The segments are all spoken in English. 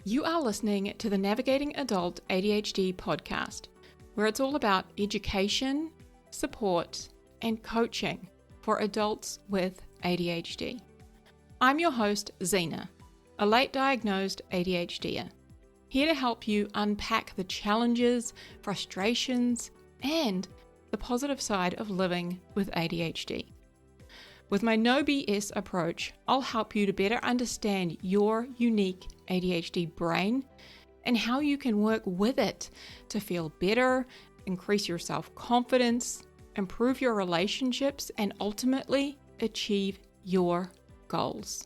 You are listening to the Navigating Adult ADHD podcast, where it's all about education, support, and coaching for adults with ADHD. I'm your host, Zena, a late diagnosed ADHDer, here to help you unpack the challenges, frustrations, and the positive side of living with ADHD. With my no BS approach, I'll help you to better understand your unique ADHD brain and how you can work with it to feel better, increase your self-confidence, improve your relationships, and ultimately achieve your goals.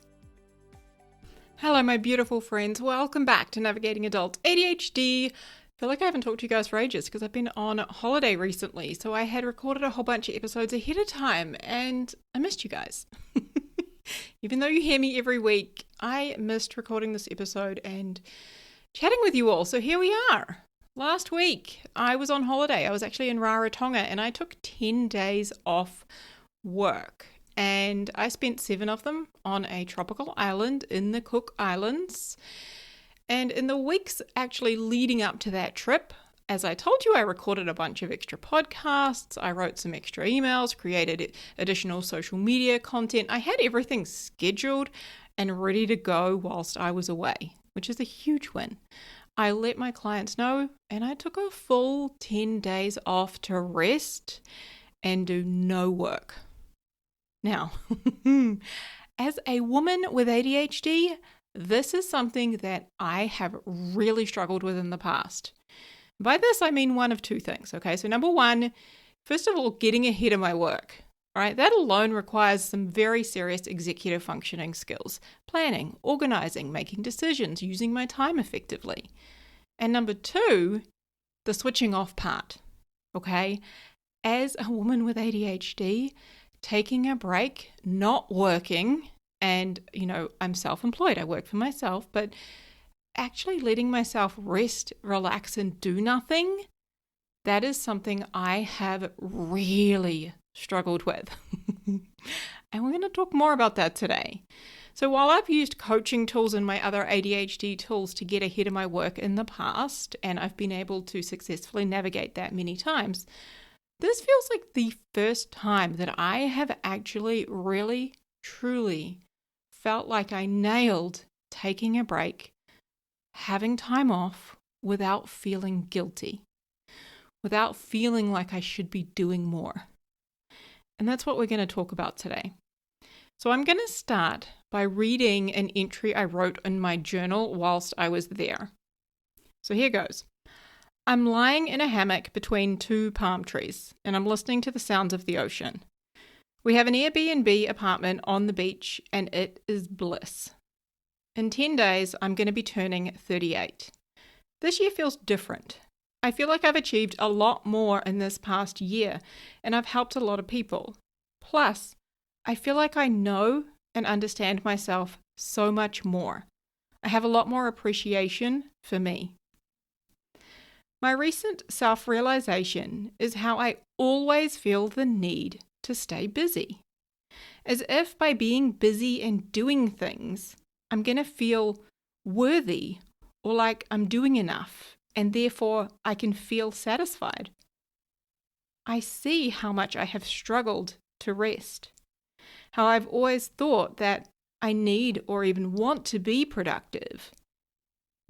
Hello, my beautiful friends. Welcome back to Navigating Adult ADHD. I feel like I haven't talked to you guys for ages because I've been on holiday recently. So I had recorded a whole bunch of episodes ahead of time and I missed you guys. Even though you hear me every week, I missed recording this episode and chatting with you all. So here we are. Last week, I was on holiday. I was actually in Rarotonga and I took 10 days off work. And I spent 7 of them on a tropical island in the Cook Islands. And in the weeks actually leading up to that trip, as I told you, I recorded a bunch of extra podcasts, I wrote some extra emails, created additional social media content. I had everything scheduled and ready to go whilst I was away, which is a huge win. I let my clients know and I took a full 10 days off to rest and do no work. Now, as a woman with ADHD, this is something that I have really struggled with in the past. By this, I mean one of two things, okay? So number one, first of all, getting ahead of my work, all right? That alone requires some very serious executive functioning skills. Planning, organizing, making decisions, using my time effectively. And number two, the switching off part, okay? As a woman with ADHD, taking a break, not working, and, I'm self-employed, I work for myself, but actually letting myself rest, relax, and do nothing, that is something I have really struggled with. And we're going to talk more about that today. So while I've used coaching tools and my other ADHD tools to get ahead of my work in the past, and I've been able to successfully navigate that many times, this feels like the first time that I have actually really, truly felt like I nailed taking a break, having time off without feeling guilty, without feeling like I should be doing more. And that's what we're going to talk about today. So I'm going to start by reading an entry I wrote in my journal whilst I was there. So here goes. I'm lying in a hammock between 2 palm trees and I'm listening to the sounds of the ocean. We have an Airbnb apartment on the beach and it is bliss. In 10 days, I'm going to be turning 38. This year feels different. I feel like I've achieved a lot more in this past year and I've helped a lot of people. Plus, I feel like I know and understand myself so much more. I have a lot more appreciation for me. My recent self-realization is how I always feel the need to stay busy. As if by being busy and doing things, I'm going to feel worthy or like I'm doing enough and therefore I can feel satisfied. I see how much I have struggled to rest, how I've always thought that I need or even want to be productive.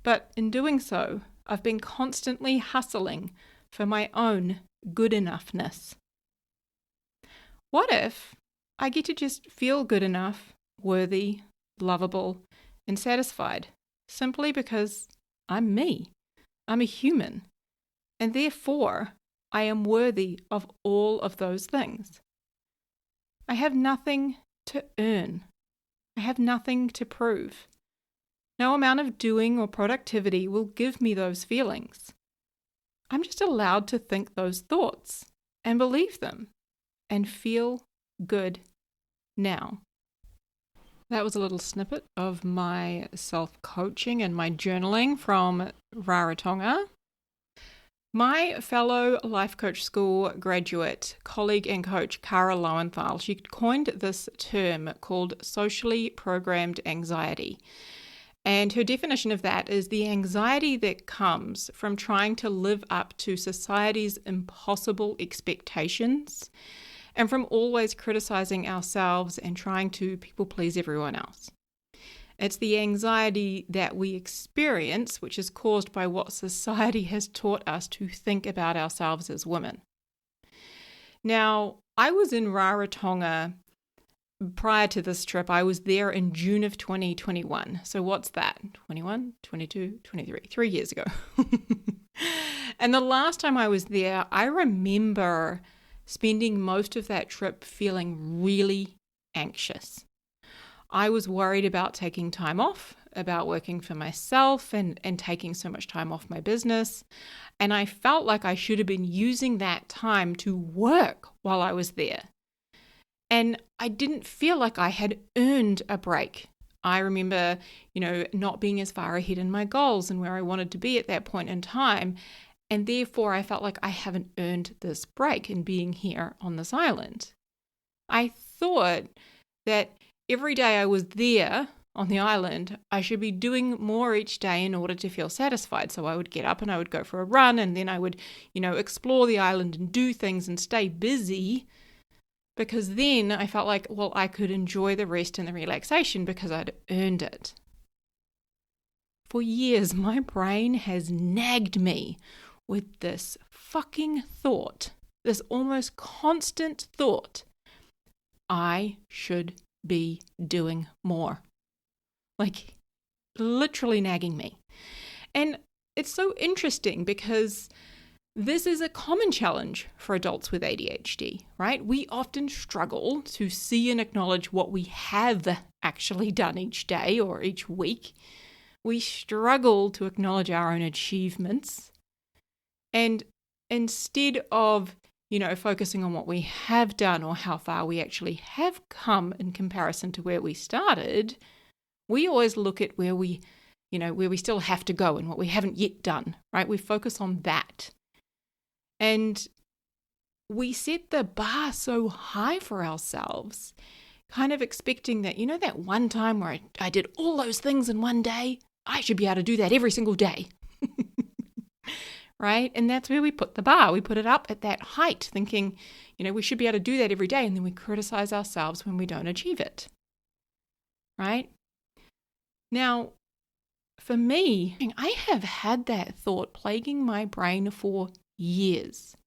But in doing so, I've been constantly hustling for my own good enoughness. What if I get to just feel good enough, worthy, lovable, and satisfied simply because I'm me? I'm a human, and therefore I am worthy of all of those things. I have nothing to earn. I have nothing to prove. No amount of doing or productivity will give me those feelings. I'm just allowed to think those thoughts and believe them and feel good now. That was a little snippet of my self-coaching and my journaling from Rarotonga. My fellow Life Coach School graduate, colleague and coach, Cara Lowenthal, she coined this term called socially programmed anxiety. And her definition of that is the anxiety that comes from trying to live up to society's impossible expectations and from always criticizing ourselves and trying to people please everyone else. It's the anxiety that we experience, which is caused by what society has taught us to think about ourselves as women. Now, I was in Rarotonga prior to this trip. I was there in June of 2021. So what's that? 21, 22, 23, 3 years ago. And the last time I was there, I remember spending most of that trip feeling really anxious. I was worried about taking time off, about working for myself and taking so much time off my business. And I felt like I should have been using that time to work while I was there. And I didn't feel like I had earned a break. I remember, not being as far ahead in my goals and where I wanted to be at that point in time. And therefore, I felt like I haven't earned this break in being here on this island. I thought that every day I was there on the island, I should be doing more each day in order to feel satisfied. So I would get up and I would go for a run, and then I would, explore the island and do things and stay busy, because then I felt like, I could enjoy the rest and the relaxation because I'd earned it. For years, my brain has nagged me with this fucking thought, this almost constant thought, I should be doing more. Like, literally nagging me. And it's so interesting because this is a common challenge for adults with ADHD, right? We often struggle to see and acknowledge what we have actually done each day or each week. We struggle to acknowledge our own achievements. And instead of, focusing on what we have done or how far we actually have come in comparison to where we started, we always look at where we still have to go and what we haven't yet done, right? We focus on that. And we set the bar so high for ourselves, kind of expecting that, that one time where I did all those things in one day, I should be able to do that every single day. Right? And that's where we put the bar. We put it up at that height, thinking, we should be able to do that every day. And then we criticize ourselves when we don't achieve it. Right? Now, for me, I have had that thought plaguing my brain for years.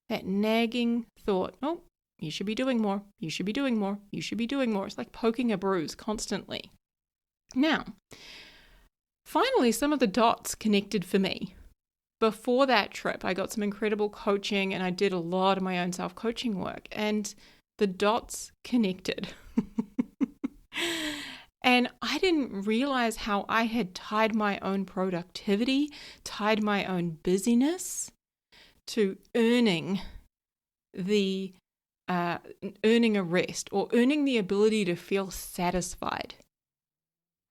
That nagging thought, you should be doing more. You should be doing more. You should be doing more. It's like poking a bruise constantly. Now, finally, some of the dots connected for me. Before that trip, I got some incredible coaching and I did a lot of my own self-coaching work, and the dots connected. And I didn't realize how I had tied my own productivity, tied my own busyness to earning a rest or earning the ability to feel satisfied,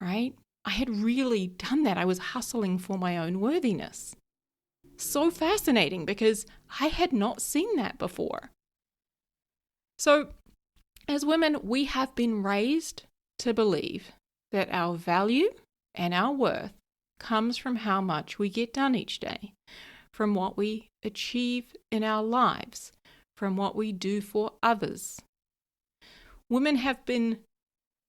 right? I had really done that. I was hustling for my own worthiness. So fascinating because I had not seen that before. So as women, we have been raised to believe that our value and our worth comes from how much we get done each day, from what we achieve in our lives, from what we do for others. Women have been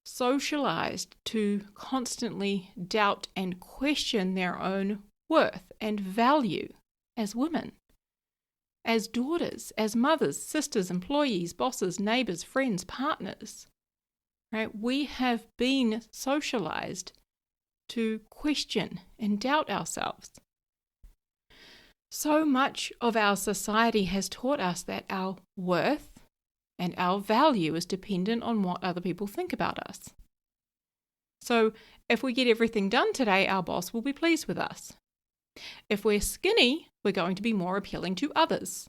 socialized to constantly doubt and question their own worth and value as women, as daughters, as mothers, sisters, employees, bosses, neighbors, friends, partners. Right? We have been socialized to question and doubt ourselves. So much of our society has taught us that our worth and our value is dependent on what other people think about us. So if we get everything done today, our boss will be pleased with us. If we're skinny, we're going to be more appealing to others.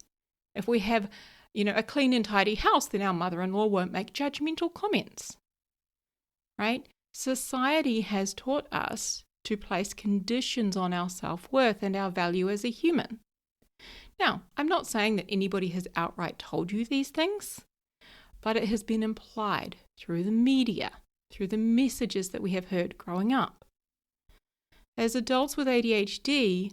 If we have, a clean and tidy house, then our mother-in-law won't make judgmental comments. Right? Society has taught us to place conditions on our self-worth and our value as a human. Now, I'm not saying that anybody has outright told you these things, but it has been implied through the media, through the messages that we have heard growing up. As adults with ADHD,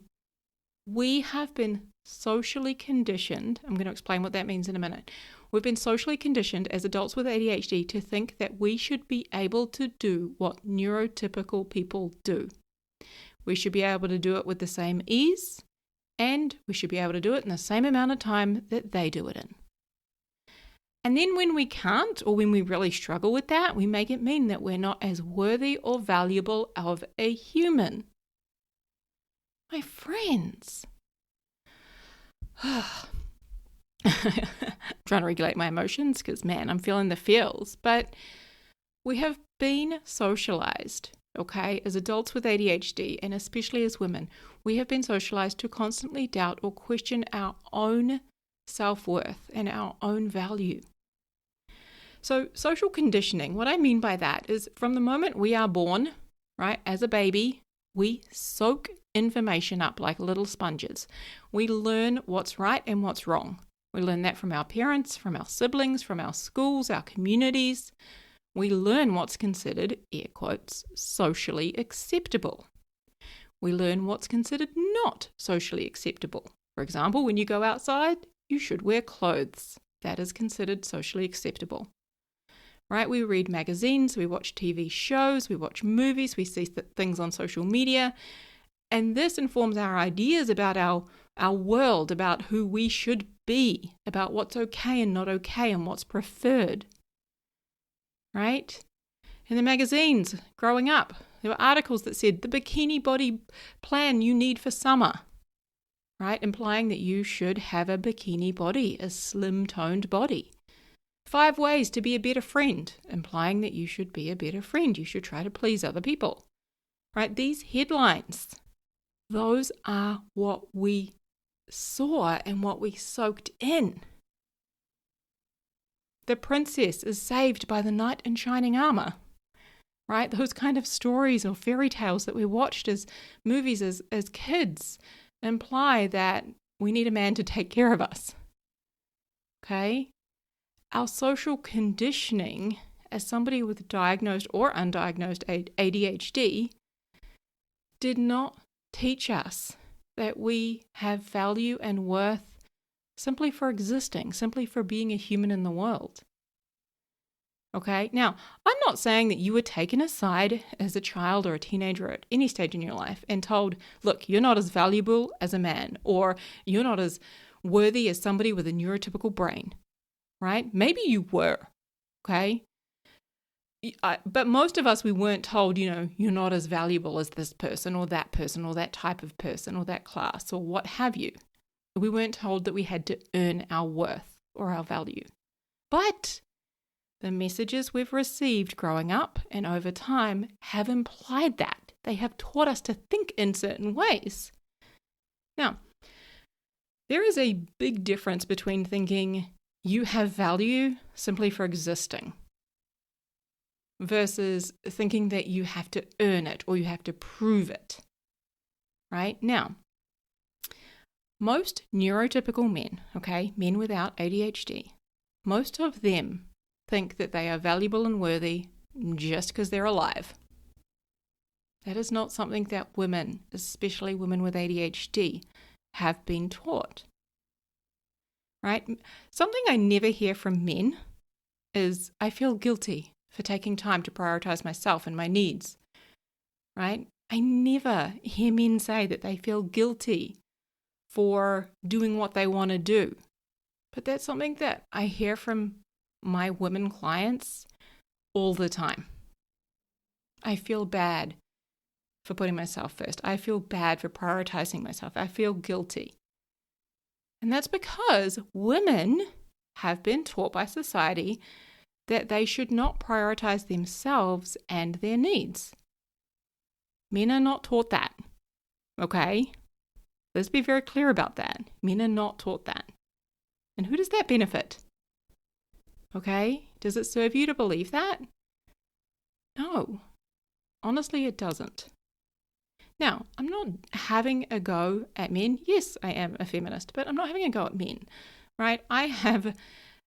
we have been socially conditioned. I'm going to explain what that means in a minute. We've been socially conditioned as adults with ADHD to think that we should be able to do what neurotypical people do. We should be able to do it with the same ease, and we should be able to do it in the same amount of time that they do it in. And then when we can't, or when we really struggle with that, we make it mean that we're not as worthy or valuable of a human. My friends. Trying to regulate my emotions because, man, I'm feeling the feels. But we have been socialized, okay, as adults with ADHD, and especially as women, we have been socialized to constantly doubt or question our own self-worth and our own value. So social conditioning, what I mean by that is from the moment we are born, right, as a baby, we soak information up like little sponges. We learn what's right and what's wrong. We learn that from our parents, from our siblings, from our schools, our communities. We learn what's considered, air quotes, socially acceptable. We learn what's considered not socially acceptable. For example, when you go outside, you should wear clothes. That is considered socially acceptable. Right? We read magazines, we watch TV shows, we watch movies, we see things on social media. And this informs our ideas about our world, about who we should be, about what's okay and not okay and what's preferred. Right? In the magazines, growing up, there were articles that said the bikini body plan you need for summer. Right? Implying that you should have a bikini body, a slim-toned body. 5 ways to be a better friend, implying that you should be a better friend. You should try to please other people. Right? These headlines, those are what we saw and what we soaked in. The princess is saved by the knight in shining armor. Right? Those kind of stories or fairy tales that we watched as movies as kids imply that we need a man to take care of us. Okay? Our social conditioning as somebody with diagnosed or undiagnosed ADHD did not teach us that we have value and worth simply for existing, simply for being a human in the world. Okay, now I'm not saying that you were taken aside as a child or a teenager at any stage in your life and told, look, you're not as valuable as a man, or you're not as worthy as somebody with a neurotypical brain. Right? Maybe you were, okay? But most of us, we weren't told, you're not as valuable as this person or that type of person or that class or what have you. We weren't told that we had to earn our worth or our value. But the messages we've received growing up and over time have implied that. They have taught us to think in certain ways. Now, there is a big difference between thinking you have value simply for existing versus thinking that you have to earn it or you have to prove it, right? Now, most neurotypical men, okay, men without ADHD, most of them think that they are valuable and worthy just because they're alive. That is not something that women, especially women with ADHD, have been taught. Right? Something I never hear from men is, I feel guilty for taking time to prioritize myself and my needs. Right? I never hear men say that they feel guilty for doing what they want to do. But that's something that I hear from my women clients all the time. I feel bad for putting myself first. I feel bad for prioritizing myself. I feel guilty. And that's because women have been taught by society that they should not prioritize themselves and their needs. Men are not taught that, okay? Let's be very clear about that. Men are not taught that. And who does that benefit? Okay? Does it serve you to believe that? No. Honestly, it doesn't. Now, I'm not having a go at men. Yes, I am a feminist, but I'm not having a go at men, right? I have,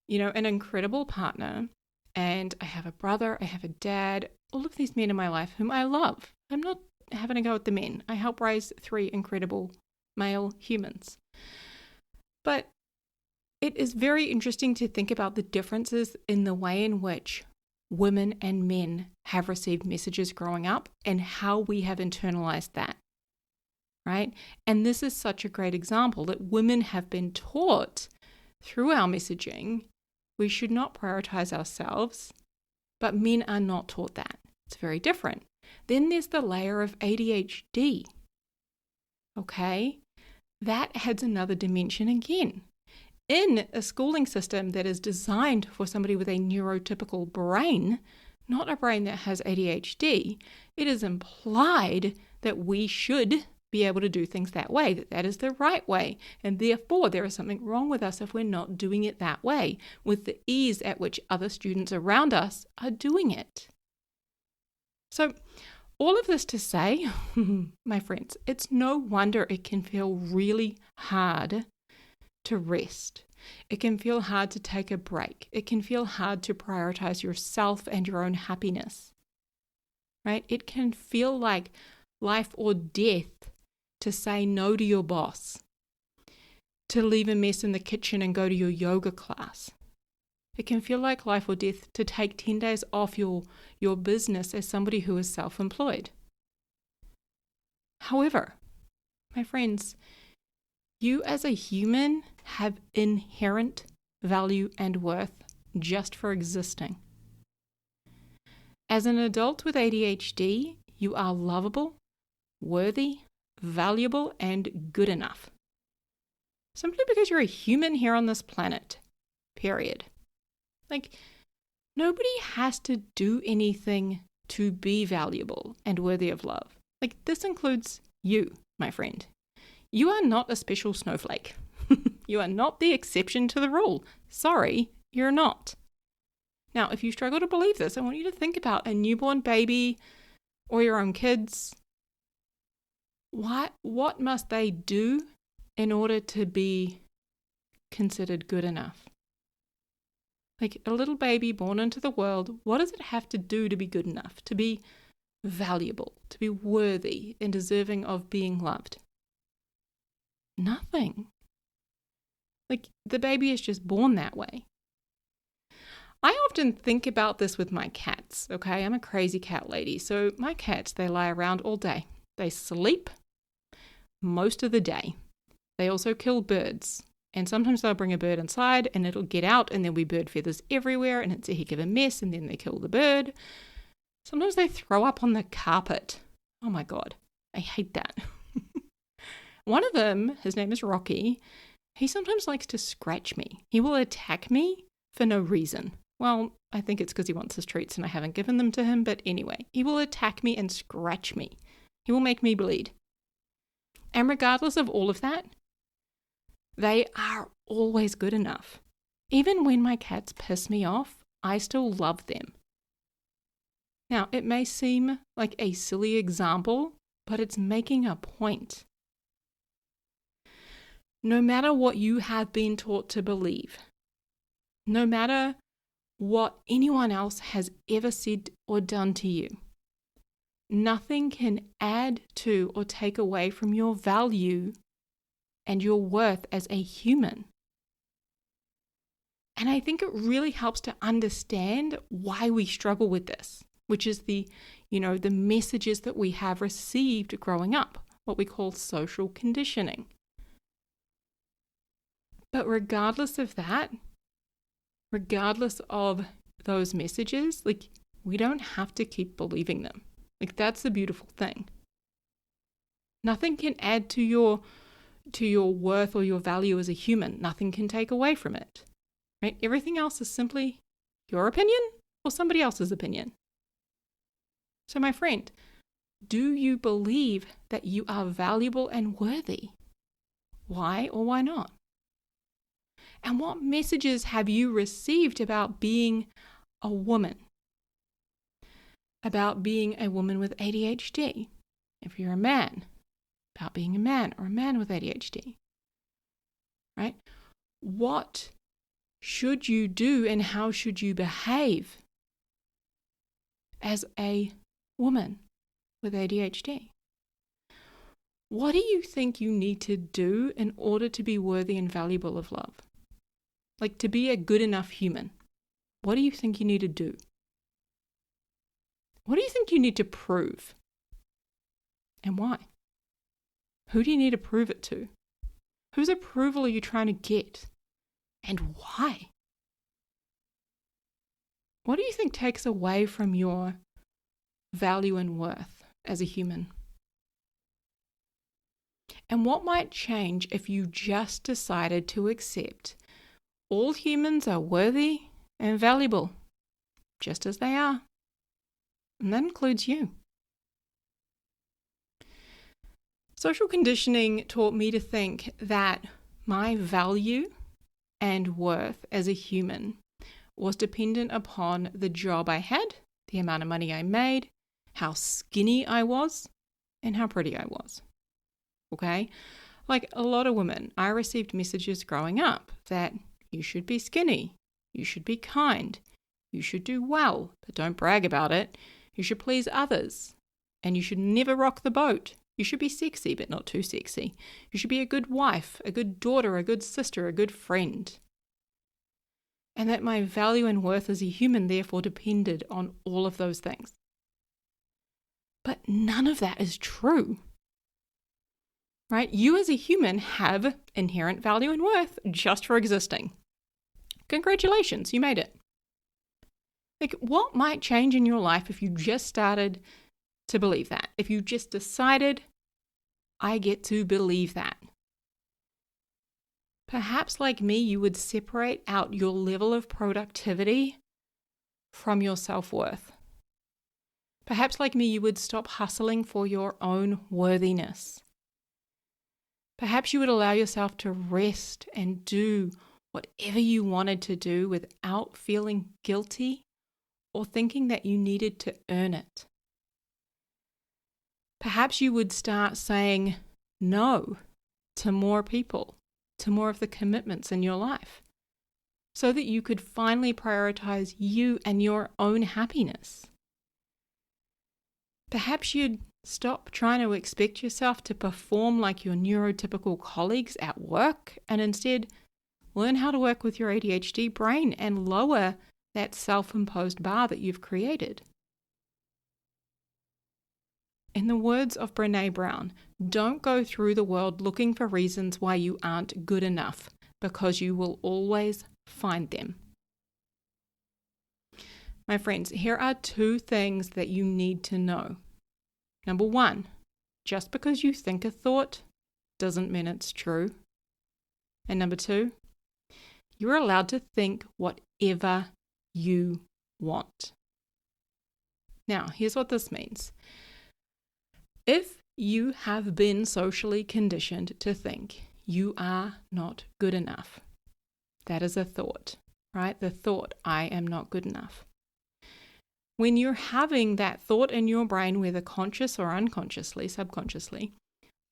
an incredible partner, and I have a brother, I have a dad, all of these men in my life whom I love. I'm not having a go at the men. I help raise 3 incredible male humans. But it is very interesting to think about the differences in the way in which women and men have received messages growing up and how we have internalized that, right? And this is such a great example that women have been taught through our messaging we should not prioritize ourselves, but men are not taught that. It's very different. Then there's the layer of ADHD. Okay? That adds another dimension again. In a schooling system that is designed for somebody with a neurotypical brain, not a brain that has ADHD, it is implied that we should be able to do things that way, that that is the right way, and therefore there is something wrong with us if we're not doing it that way, with the ease at which other students around us are doing it. So all of this to say, my friends, it's no wonder it can feel really hard to rest. It can feel hard to take a break. It can feel hard to prioritize yourself and your own happiness, right? It can feel like life or death to say no to your boss, to leave a mess in the kitchen and go to your yoga class. It can feel like life or death to take 10 days off your business as somebody who is self-employed. However, my friends, you as a human have inherent value and worth just for existing. As an adult with ADHD, you are lovable, worthy, valuable, and good enough. Simply because you're a human here on this planet. Period. Like, nobody has to do anything to be valuable and worthy of love. Like, this includes you, my friend. You are not a special snowflake. You are not the exception to the rule. Sorry, you're not. Now, if you struggle to believe this, I want you to think about a newborn baby or your own kids. What must they do in order to be considered good enough? Like a little baby born into the world, what does it have to do to be good enough, to be valuable, to be worthy and deserving of being loved? Nothing. Like the baby is just born that way. I often think about this with my cats, okay? I'm a crazy cat lady. So my cats, they lie around all day. They sleep most of the day. They also kill birds. And sometimes they'll bring a bird inside and it'll get out and there'll be bird feathers everywhere and it's a heck of a mess and then they kill the bird. Sometimes they throw up on the carpet. Oh my God, I hate that. One of them, his name is Rocky, he sometimes likes to scratch me. He will attack me for no reason. Well, I think it's because he wants his treats and I haven't given them to him, but anyway, he will attack me and scratch me. He will make me bleed. And regardless of all of that, they are always good enough. Even when my cats piss me off, I still love them. Now, it may seem like a silly example, but it's making a point. No matter what you have been taught to believe, no matter what anyone else has ever said or done to you, nothing can add to or take away from your value and your worth as a human. And I think it really helps to understand why we struggle with this, which is the messages that we have received growing up, what we call social conditioning. But regardless of that, regardless of those messages, like we don't have to keep believing them. Like that's the beautiful thing. Nothing can add to your worth or your value as a human. Nothing can take away from it. Right? Everything else is simply your opinion or somebody else's opinion. So my friend, do you believe that you are valuable and worthy? Why or why not? And what messages have you received about being a woman? About being a woman with ADHD? If you're a man, about being a man or a man with ADHD? Right? What should you do and how should you behave as a woman with ADHD? What do you think you need to do in order to be worthy and valuable of love? Like to be a good enough human. What do you think you need to do? What do you think you need to prove? And why? Who do you need to prove it to? Whose approval are you trying to get? And why? What do you think takes away from your value and worth as a human? And what might change if you just decided to accept all humans are worthy and valuable, just as they are? And that includes you. Social conditioning taught me to think that my value and worth as a human was dependent upon the job I had, the amount of money I made, how skinny I was, and how pretty I was. Okay? Like a lot of women, I received messages growing up that you should be skinny, you should be kind, you should do well, but don't brag about it, you should please others, and you should never rock the boat. You should be sexy, but not too sexy. You should be a good wife, a good daughter, a good sister, a good friend. And that my value and worth as a human therefore depended on all of those things. But none of that is true. Right? You as a human have inherent value and worth just for existing. Congratulations, you made it. Like, what might change in your life if you just started to believe that? If you just decided, I get to believe that. Perhaps like me, you would separate out your level of productivity from your self-worth. Perhaps like me, you would stop hustling for your own worthiness. Perhaps you would allow yourself to rest and do whatever you wanted to do without feeling guilty or thinking that you needed to earn it. Perhaps you would start saying no to more people, to more of the commitments in your life, so that you could finally prioritize you and your own happiness. Perhaps you'd stop trying to expect yourself to perform like your neurotypical colleagues at work and instead learn how to work with your ADHD brain and lower that self-imposed bar that you've created. In the words of Brené Brown, don't go through the world looking for reasons why you aren't good enough, because you will always find them. My friends, here are 2 things that you need to know. Number 1, just because you think a thought doesn't mean it's true. And number 2, you're allowed to think whatever you want. Now, here's what this means. If you have been socially conditioned to think you are not good enough, that is a thought, right? The thought, I am not good enough. When you're having that thought in your brain, whether conscious or unconsciously, subconsciously,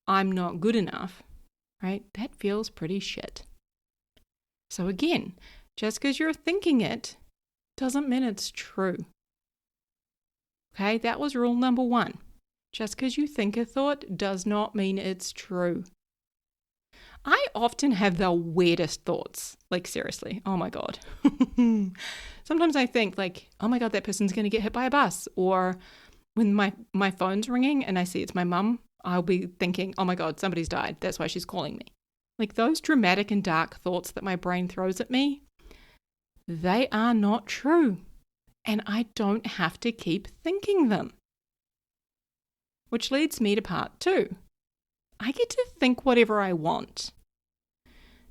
I'm not good enough, right? That feels pretty shit. So again, just because you're thinking it doesn't mean it's true. Okay, that was rule number 1. Just because you think a thought does not mean it's true. I often have the weirdest thoughts. Like, seriously, oh my God. Sometimes I think like, oh my God, that person's going to get hit by a bus. Or when my phone's ringing and I see it's my mum, I'll be thinking, oh my God, somebody's died. That's why she's calling me. Like those dramatic and dark thoughts that my brain throws at me, they are not true. And I don't have to keep thinking them. Which leads me to part 2. I get to think whatever I want.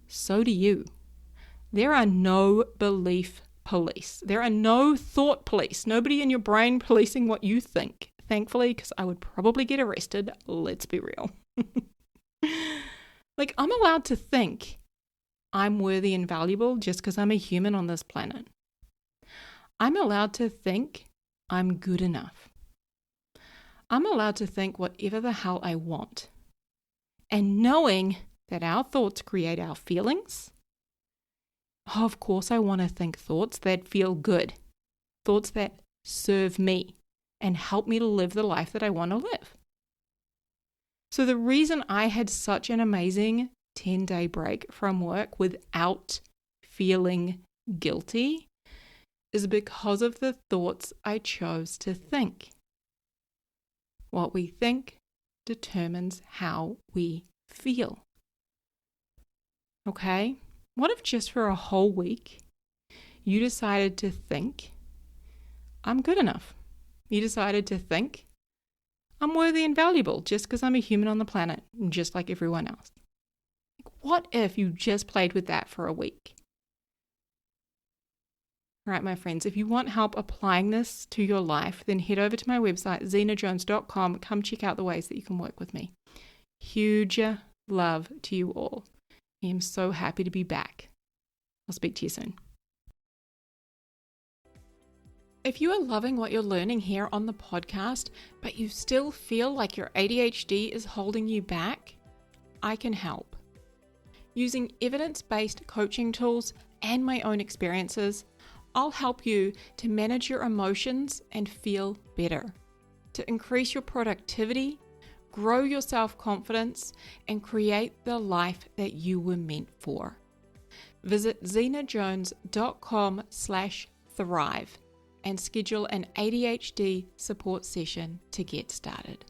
So do you. There are no belief police. There are no thought police. Nobody in your brain policing what you think. Thankfully, because I would probably get arrested. Let's be real. Like, I'm allowed to think I'm worthy and valuable just because I'm a human on this planet. I'm allowed to think I'm good enough. I'm allowed to think whatever the hell I want. And knowing that our thoughts create our feelings, of course I want to think thoughts that feel good, thoughts that serve me and help me to live the life that I want to live. So the reason I had such an amazing 10-day break from work without feeling guilty is because of the thoughts I chose to think. What we think determines how we feel. Okay? What if just for a whole week you decided to think, I'm good enough? You decided to think, I'm worthy and valuable just because I'm a human on the planet, just like everyone else. What if you just played with that for a week? All right, my friends, if you want help applying this to your life, then head over to my website, zenajones.com. Come check out the ways that you can work with me. Huge love to you all. I am so happy to be back. I'll speak to you soon. If you are loving what you're learning here on the podcast, but you still feel like your ADHD is holding you back, I can help. Using evidence-based coaching tools and my own experiences, I'll help you to manage your emotions and feel better, to increase your productivity, grow your self-confidence, and create the life that you were meant for. Visit zenajones.com/thrive and schedule an ADHD support session to get started.